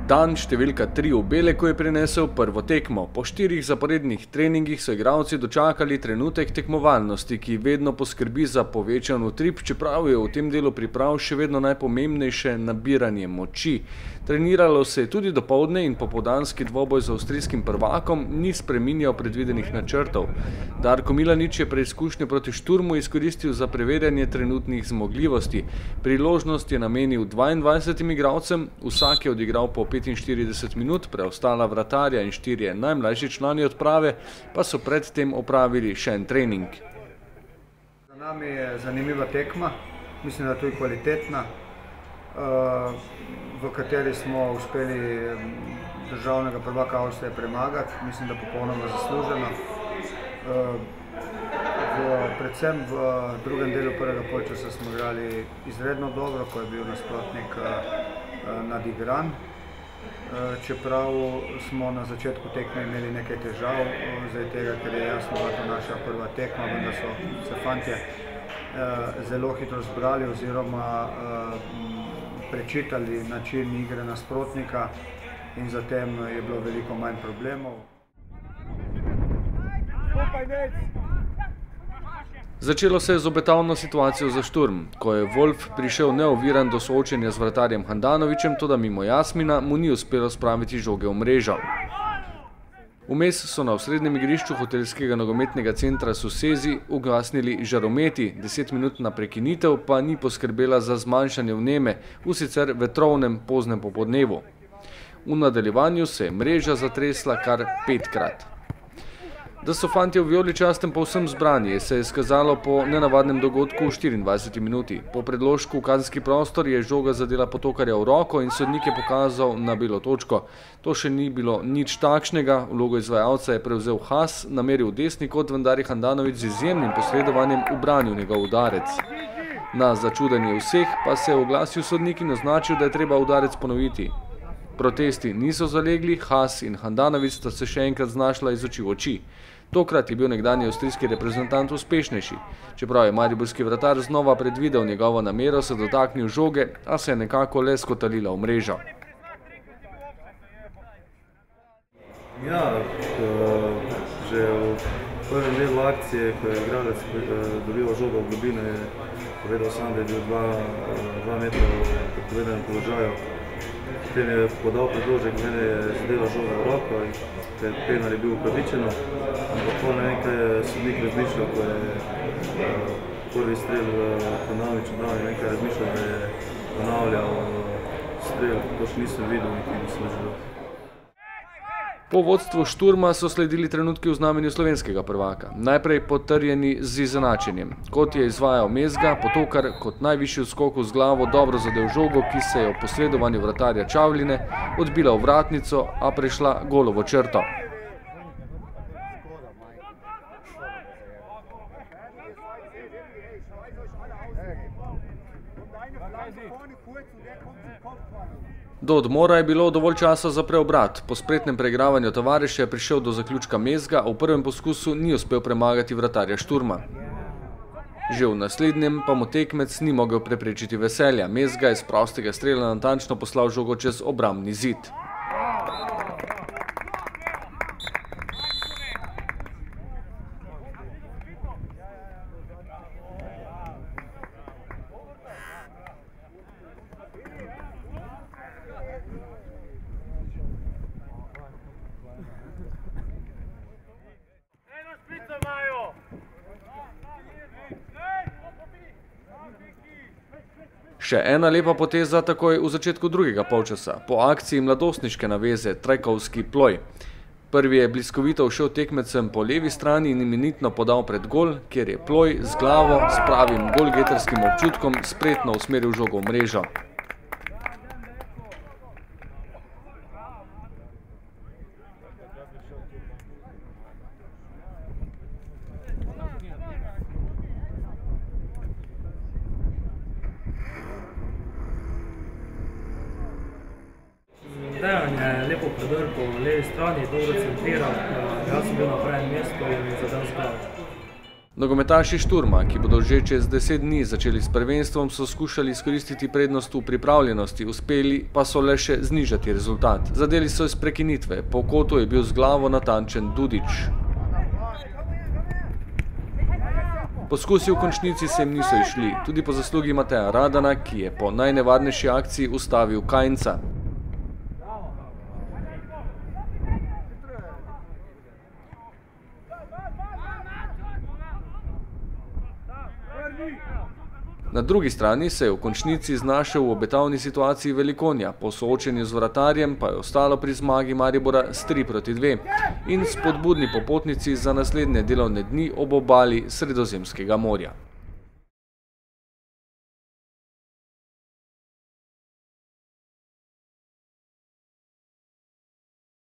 Dan številka 3 v Beleku je prinesel prvo tekmo. Po 4 zaporednih treningih so igralci dočakali trenutek tekmovalnosti, ki vedno poskrbi za povečan utrip, čeprav je v tem delu priprav še vedno najpomembnejše nabiranje moči. Treniralo se je tudi dopoldne in popoldanski dvoboj z avstrijskim prvakom ni spreminjal predvidenih načrtov. Darko Milanič je preizkušnjo proti Šturmu izkoristil za preverjanje trenutnih zmogljivosti. Priložnost je namenil 22 igralcem, vsak je odigral po 45 minut, preostala vratarja in 4 najmlajši člani odprave pa so predtem opravili še en trening. Za nami je zanimiva tekma, mislim, da tudi kvalitetna, v kateri smo uspeli državnega prvaka Avstrije premagati, mislim, da popolnoma zasluženo. Predvsem v drugem delu prvega polčasa smo igrali izredno dobro, ko je bil nasprotnik nadigran. Čeprav smo na začetku tekme imeli nekaj težav, zaradi tega, ker je jasno, da je to naša prva tekma, vendar so se fantje zelo hitro zbrali oziroma prečitali način igre nasprotnika in zatem je bilo veliko manj problemov. Začelo se je z obetavno situacijo za Šturm, ko je Wolf prišel neoviran do soočenja z vratarjem Handanovićem, toda mimo Jasmina mu ni uspelo spraviti žoge v mrežo. Vmes so na osrednjem igrišču hotelskega nogometnega centra Susezi ugasnili žarometi, 10-minutna prekinitev pa ni poskrbela za zmanjšanje vneme v sicer vetrovnem poznem popodnevu. V nadaljevanju se je mreža zatresla kar 5-krat. Da so fantje v vijoličastem povsem zbrani, se je izkazalo po nenavadnem dogodku v 24 minuti. Po predložku v kazenski prostor je žoga zadela Potokarja v roko in sodnik je pokazal na belo točko. To še ni bilo nič takšnega, vlogo izvajalca je prevzel Haas, nameril v desni kot, vendar je Handanović z izjemnim posredovanjem ubranil njegov udarec. Na začudenje vseh pa se je oglasil sodnik in označil, da je treba udarec ponoviti. Protesti niso zalegli, Haas in Handanović sta se še enkrat znašla iz oči v oči. Tokrat je bil nekdanji avstrijski reprezentant uspešnejši. Čeprav je mariborski vratar znova predvidel njegovo namero, se dotaknil žoge, a se je nekako le skotalila v mrežo. Ja, že v prvem delu akcije, ko je igralec dobival žogo v globino, je povedal sam, da je bil 2 metra v prepovedanem položaju. Potem je podal predložek, mene je zadela žoga v roko in penal je bil upravičeno. Ampak po ne vem, kaj je sodnik razmišljal, ko je prvi strel v Handanoviću dal, ne vem, kaj je razmišljal, da je ponavljal strel, to še nisem videl, nekaj nisem želel. Po vodstvu Šturma so sledili trenutki v znamenju slovenskega prvaka. Najprej potrjeni z izenačenjem. Kot je izvajal Mezga, Potokar kot najvišji v skoku z glavo dobro zadel žogo, ki se je v posredovanju vratarja Čavline odbila v vratnico, a prešla golovo črto. Do odmora je bilo dovolj časa za preobrat. Po spretnem preigravanju tovariša je prišel do zaključka Mezga, a v prvem poskusu ni uspel premagati vratarja Šturma. Že v naslednjem pa mu tekmec ni mogel preprečiti veselja. Mezga je z prostega strela natančno poslal žogo čez obrambni zid. Še ena lepa poteza takoj v začetku drugega polčasa, po akciji mladostniške naveze Trajkovski ploj. Prvi je bliskovito všel tekmecem po levi strani in imenitno podal pred gol, kjer je ploj z glavo s pravim golgetarskim občutkom spretno usmeril žogo v mrežo. Dejan je lepo predrl po levi strani, dobro centriral, jaz sem bil na pravem mestu in zadel z glavo. Nogometaši Šturma, ki bodo že čez 10 dni začeli s prvenstvom, so skušali izkoristiti prednost v pripravljenosti, uspeli pa so le še znižati rezultat. Zadeli so iz prekinitve, po kotu je bil z glavo natančen Dudič. Poskusi v končnici se jim niso išli, tudi po zaslugi Mateja Radana, ki je po najnevarnejši akciji ustavil Kajnca. Na drugi strani se je v končnici znašel v obetavni situaciji Velikonja, po soočenju z vratarjem pa je ostalo pri zmagi Maribora s 3-2 in spodbudni popotnici za naslednje delovne dni ob obali Sredozemskega morja.